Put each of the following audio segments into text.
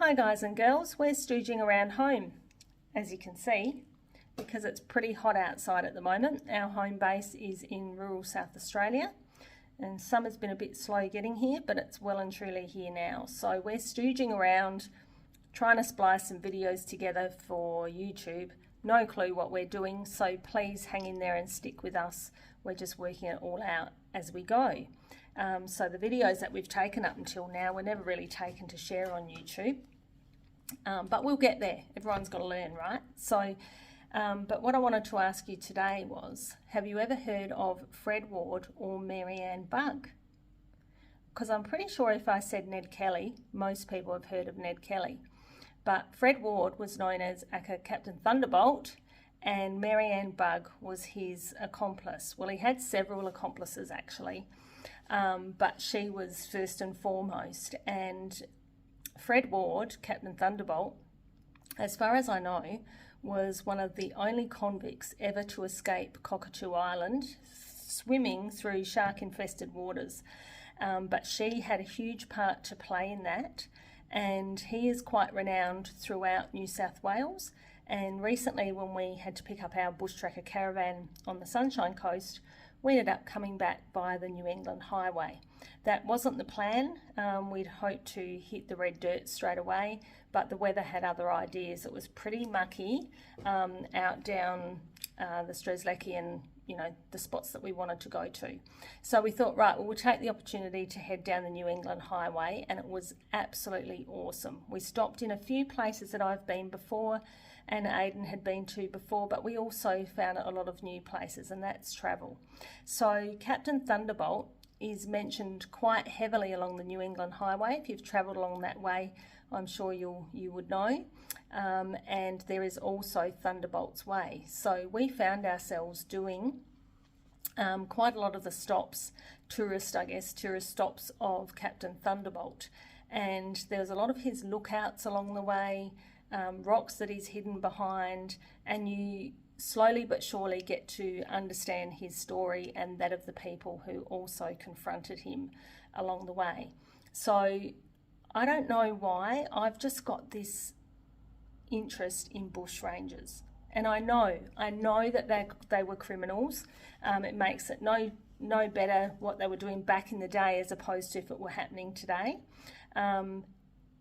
Hi guys and girls, we're stooging around home, as you can see, because it's pretty hot outside at the moment. Our home base is in rural South Australia and summer's been a bit slow getting here, but it's well and truly here now. So we're stooging around trying to splice some videos together for YouTube. No clue what we're doing, so please hang in there and stick with us. We're just working it all out as we go. So the videos that we've taken up until now were never really taken to share on YouTube, but we'll get there. Everyone's got to learn, right? So, but what I wanted to ask you today was, have you ever heard of Fred Ward or Marianne Bugg? Because I'm pretty sure if I said Ned Kelly, most people have heard of Ned Kelly. But Fred Ward was known as Captain Thunderbolt, and Marianne Bugg was his accomplice. Well, he had several accomplices actually, but she was first and foremost. And Fred Ward, Captain Thunderbolt, as far as I know, was one of the only convicts ever to escape Cockatoo Island, swimming through shark-infested waters. But she had a huge part to play in that, and he is quite renowned throughout New South Wales. And recently, when we had to pick up our bush tracker caravan on the Sunshine Coast, we ended up coming back via the New England Highway. That wasn't the plan. We'd hoped to hit the red dirt straight away, but the weather had other ideas. It was pretty mucky out down the Strzelecki and the spots that we wanted to go to. So we thought, right, well, we'll take the opportunity to head down the New England Highway, and it was absolutely awesome. We stopped in a few places that I've been before and Aidan had been to before, but we also found a lot of new places, and that's travel. So Captain Thunderbolt is mentioned quite heavily along the New England Highway. If you've travelled along that way, I'm sure you would know. And there is also Thunderbolt's Way. So we found ourselves doing quite a lot of the stops, tourist stops of Captain Thunderbolt. And there was a lot of his lookouts along the way, rocks that he's hidden behind, and you slowly but surely get to understand his story and that of the people who also confronted him along the way. So I don't know why, I've just got this interest in bushrangers, and I know that they were criminals. It makes it no better what they were doing back in the day as opposed to if it were happening today.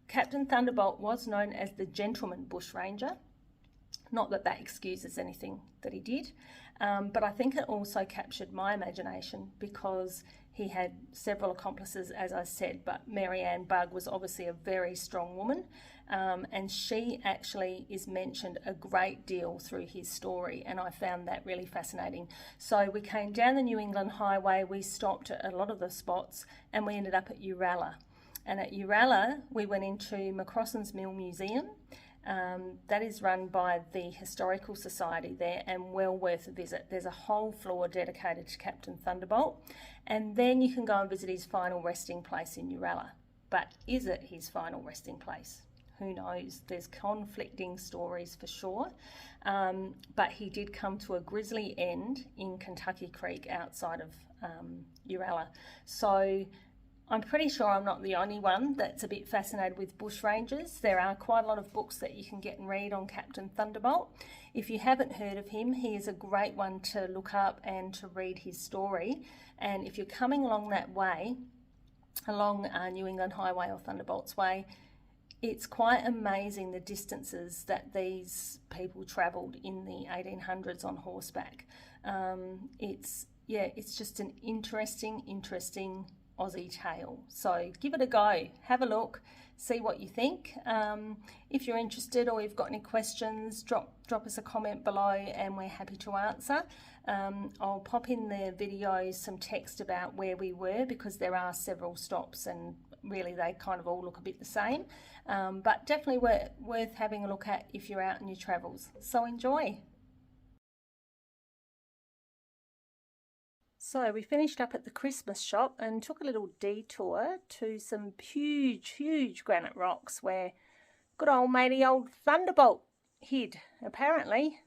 Captain Thunderbolt was known as the gentleman bushranger. Not that that excuses anything that he did, but I think it also captured my imagination because he had several accomplices, as I said, but Marianne Bugg was obviously a very strong woman, and she actually is mentioned a great deal through his story, and I found that really fascinating. So we came down the New England Highway, we stopped at a lot of the spots, and we ended up at Uralla. And at Uralla, we went into McCrossen's Mill Museum. That is run by the Historical Society there and well worth a visit. There's a whole floor dedicated to Captain Thunderbolt, and then you can go and visit his final resting place in Uralla. But is it his final resting place? Who knows? There's conflicting stories for sure, but he did come to a grisly end in Kentucky Creek outside of Uralla. So I'm pretty sure I'm not the only one that's a bit fascinated with bushrangers. There are quite a lot of books that you can get and read on Captain Thunderbolt. If you haven't heard of him, he is a great one to look up and to read his story. And if you're coming along that way, along New England Highway or Thunderbolt's Way, it's quite amazing the distances that these people travelled in the 1800s on horseback. It's just an interesting Aussie tale. So give it a go, have a look, see what you think. If you're interested or you've got any questions, drop us a comment below and we're happy to answer. I'll pop in the video some text about where we were because there are several stops and really they kind of all look a bit the same, but definitely worth having a look at if you're out in your travels. So enjoy. So we finished up at the Christmas shop and took a little detour to some huge granite rocks where good old matey old Thunderbolt hid, apparently.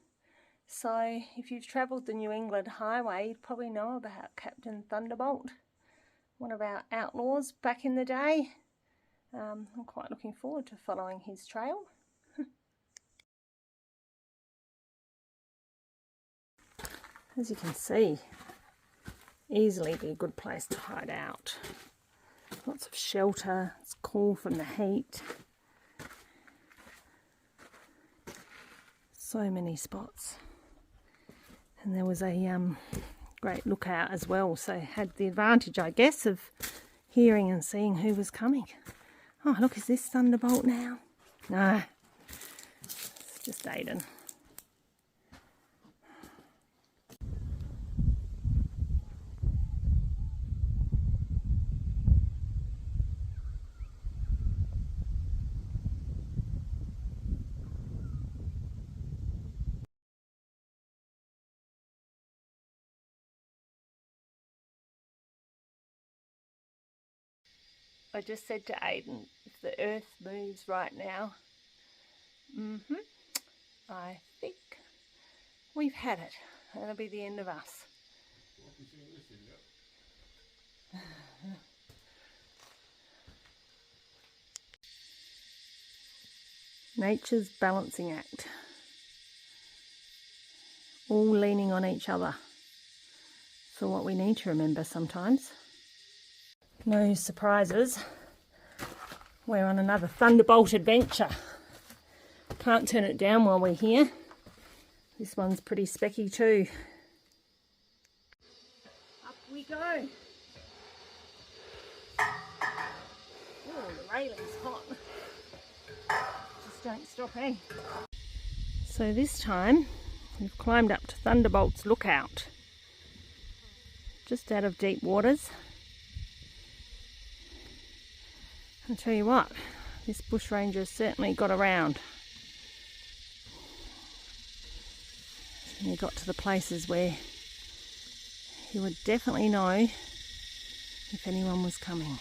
So if you've travelled the New England Highway, you'd probably know about Captain Thunderbolt, one of our outlaws back in the day. I'm quite looking forward to following his trail. As you can see, easily be a good place to hide out. Lots of shelter, it's cool from the heat. So many spots. And there was a great lookout as well, so had the advantage, I guess, of hearing and seeing who was coming. Oh, look, is this Thunderbolt now? No, it's just Aiden. I just said to Aiden, if the earth moves right now, I think we've had it. That'll be the end of us. Nature's balancing act. All leaning on each other. For what we need to remember sometimes. No surprises. We're on another Thunderbolt adventure. Can't turn it down while we're here. This one's pretty specky too. Up we go. Oh, the railing's hot. Just don't stop, eh? So this time we've climbed up to Thunderbolt's lookout. Just out of deep waters. I'll tell you what, this bushranger's certainly got around. And he got to the places where he would definitely know if anyone was coming.